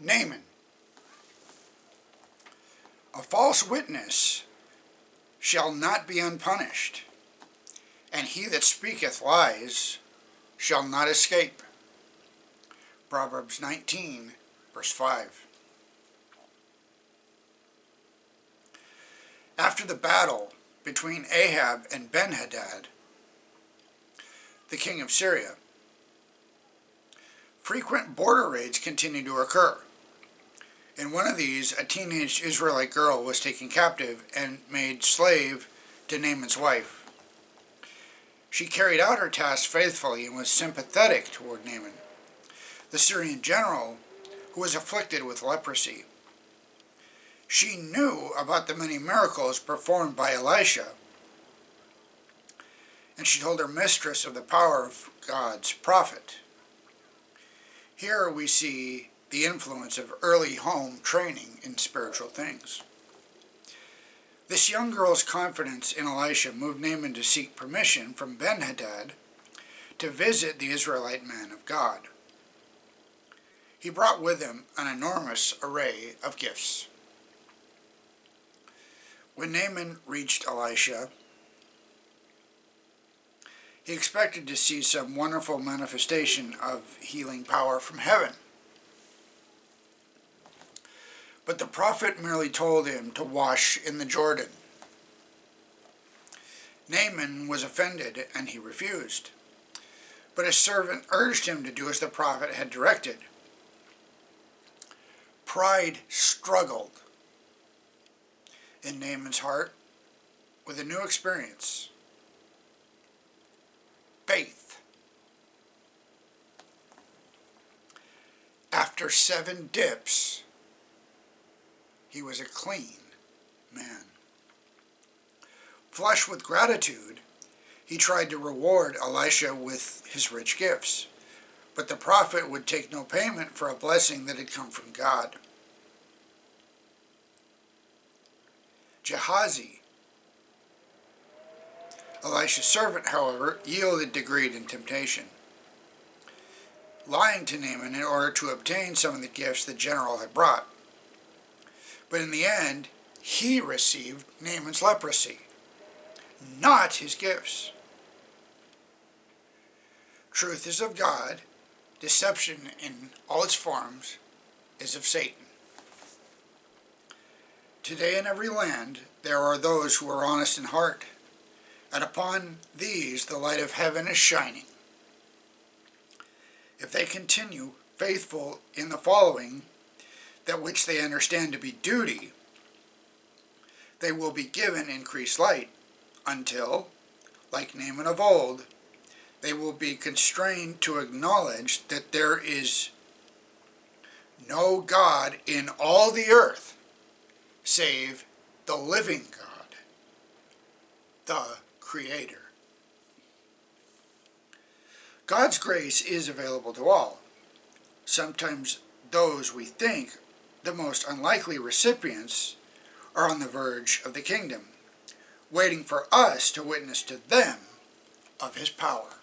Naaman. A false witness shall not be unpunished, and he that speaketh lies shall not escape. Proverbs 19, verse 5. After the battle between Ahab and Ben-Hadad, the king of Syria, frequent border raids continued to occur. In one of these, a teenage Israelite girl was taken captive and made slave to Naaman's wife. She carried out her task faithfully and was sympathetic toward Naaman, the Syrian general who was afflicted with leprosy. She knew about the many miracles performed by Elisha, and she told her mistress of the power of God's prophet. Here we see the influence of early home training in spiritual things. This young girl's confidence in Elisha moved Naaman to seek permission from Ben-Hadad to visit the Israelite man of God. He brought with him an enormous array of gifts. When Naaman reached Elisha, he expected to see some wonderful manifestation of healing power from heaven. But the prophet merely told him to wash in the Jordan. Naaman was offended and he refused. But his servant urged him to do as the prophet had directed. Pride struggled in Naaman's heart with a new experience. Faith. After 7 dips, he was a clean man. Flushed with gratitude, he tried to reward Elisha with his rich gifts, but the prophet would take no payment for a blessing that had come from God. Gehazi, Elisha's servant, however, yielded to greed and temptation, lying to Naaman in order to obtain some of the gifts the general had brought. But in the end, he received Naaman's leprosy, not his gifts. Truth is of God, deception in all its forms is of Satan. Today in every land there are those who are honest in heart, and upon these the light of heaven is shining. If they continue faithful in the following, that which they understand to be duty, they will be given increased light, until, like Naaman of old, they will be constrained to acknowledge that there is no God in all the earth save the living God, the Creator. God's grace is available to all. Sometimes those we think the most unlikely recipients are on the verge of the kingdom, waiting for us to witness to them of His power.